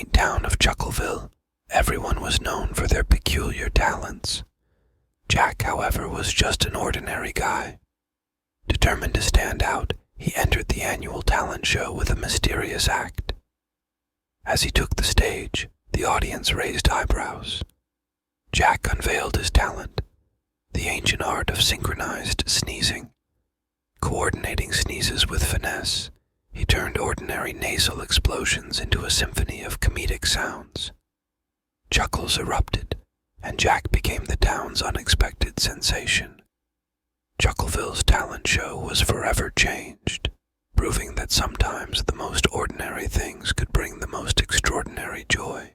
quaint town of Chuckleville, everyone was known for their peculiar talents. Jack, however, was just an ordinary guy. Determined to stand out, he entered the annual talent show with a mysterious act. As he took the stage, the audience raised eyebrows. Jack unveiled his talent, the ancient art of synchronized sneezing. Coordinating sneezes with finesse, he turned ordinary nasal explosions into a symphony of comedic sounds. Chuckles erupted, and Jack became the town's unexpected sensation. Chuckleville's talent show was forever changed, proving that sometimes the most ordinary things could bring the most extraordinary joy.